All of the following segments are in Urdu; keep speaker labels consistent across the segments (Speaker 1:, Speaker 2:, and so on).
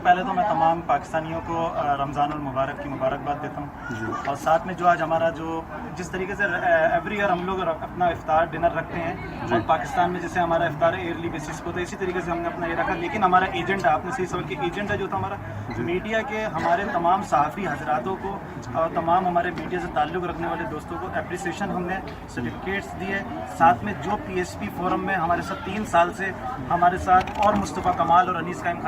Speaker 1: پہلے تو میں تمام پاکستانیوں کو رمضان المبارک کی مبارکباد دیتا ہوں، اور ساتھ میں جو آج ہمارا جو جس طریقے سے ایوری ایئر ہم لوگ اپنا افطار ڈنر رکھتے ہیں، اور پاکستان میں جیسے ہمارا افطار ایئرلی بیسس کو، تو اسی طریقے سے ہم نے اپنا یہ رکھا. لیکن ہمارا ایجنڈا، آپ نے صحیح سوال کہ ایجنڈا جو تھا ہمارا میڈیا کے، ہمارے تمام صحافی حضراتوں کو اور تمام ہمارے میڈیا سے تعلق رکھنے والے دوستوں کو اپریسیشن ہم نے سرٹیفکیٹس دیے. ساتھ میں جو پی ایس پی فورم میں ہمارے ساتھ 3 سال سے ہمارے ساتھ اور مصطفیٰ کمال اور انیس قائم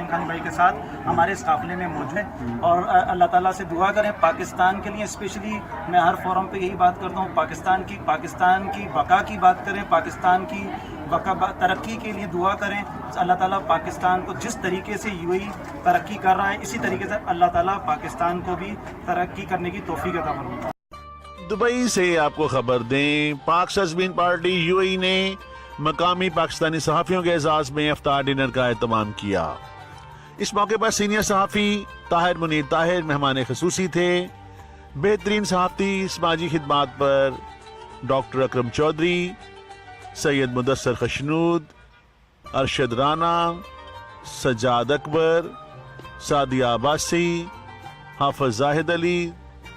Speaker 1: خانی بھائی کے ساتھ ہمارے اس قافلے میں موجود ہیں. اور اللہ تعالیٰ سے دعا کریں پاکستان کے لیے. اسپیشلی میں ہر فورم پہ یہی بات کرتا ہوں، پاکستان کی بقا کی بات کریں، پاکستان کی ترقی کے لیے دعا کریں. اللہ تعالیٰ پاکستان کو جس طریقے سے یو اے ای ترقی کر رہا ہے، اسی طریقے سے اللہ تعالیٰ پاکستان کو بھی ترقی کرنے کی توفیق عطا فرمائے.
Speaker 2: دبئی سے آپ کو خبر دیں، پاک سازبین پارٹی یو اے ای نے مقامی پاکستانی صحافیوں کے اعزاز میں افطار ڈنر کا اہتمام کیا. اس موقع پر سینئر صحافی طاہر منیر طاہر مہمان خصوصی تھے. بہترین صحافتی سماجی خدمات پر ڈاکٹر اکرم چودھری، سید مدثر خشنود، ارشد رانا، سجاد اکبر، سعدیہ عباسی، حافظ زاہد علی،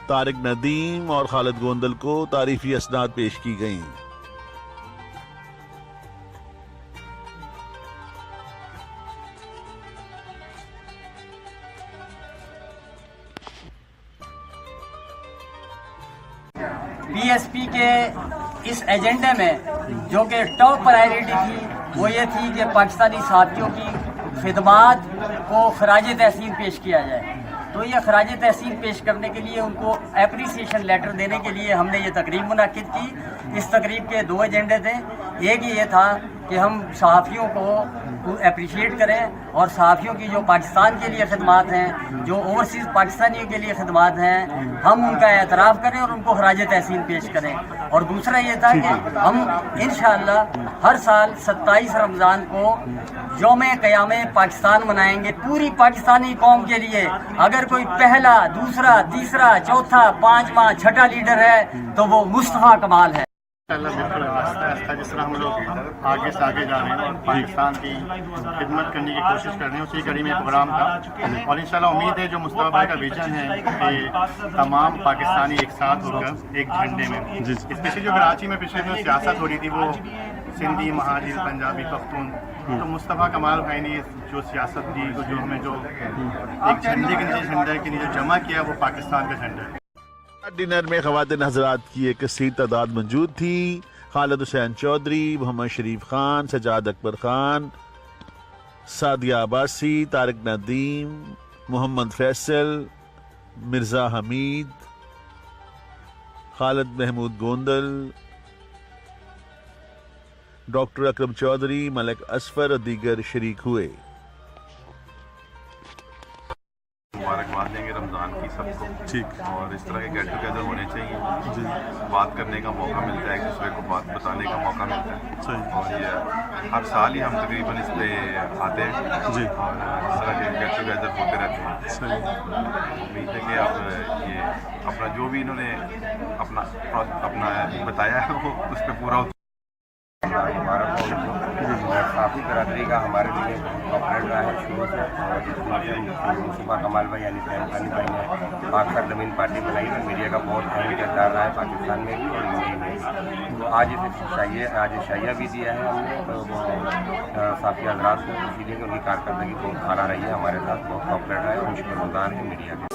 Speaker 2: طارق ندیم اور خالد گوندل کو تعریفی اسناد پیش کی گئیں.
Speaker 3: پی ایس پی کے اس ایجنڈے میں جو کہ ٹاپ پرائرٹی تھی وہ یہ تھی کہ پاکستانی صحافیوں کی خدمات کو خراج تحسین پیش کیا جائے. تو یہ خراج تحسین پیش کرنے کے لیے ان کو اپریسیشن لیٹر دینے کے لیے ہم نے یہ تقریب منعقد کی. اس تقریب کے 2 ایجنڈے تھے. ایک یہ تھا کہ ہم صحافیوں کو اپریشیٹ کریں اور صحافیوں کی جو پاکستان کے لیے خدمات ہیں، جو اوورسیز پاکستانیوں کے لیے خدمات ہیں، ہم ان کا اعتراف کریں اور ان کو خراج تحسین پیش کریں. اور دوسرا یہ تھا کہ ہم انشاءاللہ ہر سال 27 رمضان کو یوم قیام پاکستان منائیں گے پوری پاکستانی قوم کے لیے. اگر کوئی پہلا، دوسرا، تیسرا، چوتھا، 5واں، 6واں لیڈر ہے تو وہ مصطفیٰ کمال ہے.
Speaker 4: اللہ بالکل آہستہ آہستہ جس طرح ہم لوگ آگے سے آگے جا رہے ہیں اور پاکستان کی خدمت کرنے کی کوشش کر رہے ہیں، اسی کڑی میں پروگرام تھا. اور انشاءاللہ امید ہے جو مصطفیٰ بھائی کا ویژن ہے کہ تمام پاکستانی ایک ساتھ ہو کر ایک جھنڈے میں، اسپیشلی جو کراچی میں پچھلے دنوں سیاست ہو رہی تھی وہ سندھی، مہاجر، پنجابی، پختون، تو مصطفیٰ کمال بھائی نے جو سیاست دی، جو ہمیں جو ایک جھنڈے کے نیچے جھنڈے کے نیچے جمع کیا وہ پاکستان کا جھنڈا ہے.
Speaker 2: ڈنر میں خواتین حضرات کی ایک کثیر تعداد موجود تھی. خالد حسین چودھری، محمد شریف خان، سجاد اکبر خان، سعدیہ عباسی، طارق ندیم، محمد فیصل، مرزا حمید، خالد محمود گوندل، ڈاکٹر اکرم چودھری، ملک اصفر اور دیگر شریک ہوئے.
Speaker 5: مبارکباد دیں گے رمضان کی سب کو. ٹھیک. اور اس طرح کے گیٹ ٹوگیدر ہونے چاہیے. بات کرنے کا موقع ملتا ہے، ایک دوسرے کو بات بتانے کا موقع ملتا ہے. اور یہ ہر سال ہی ہم تقریباً اس پہ آتے ہیں اور اس طرح کے گیٹ ٹوگیدر ہوتے رہتے ہیں. امید ہے کہ اب یہ اپنا جو بھی انہوں نے اپنا بتایا ہے وہ اس پہ پورا
Speaker 6: صحافی برادری کا ہمارے لیے کوآپریٹ رہا ہے شروع سے. مصطفیٰ کمال بھائی یعنی قائم خانی بھائی نے پاک سازبین پارٹی بنائی اور میڈیا کا بہت اہم کردار رہا ہے پاکستان میں بھی اور یو اے ای میں بھی. تو آج شائعہ بھی دیا ہے ہم نے تو صحافی حضرات کو، اسی لیے کہ ان کی کارکردگی بہت اعلیٰ رہی ہے، ہمارے ساتھ بہت کوآپریٹ رہا ہے. ہم شکر گزار ہیں میڈیا کے.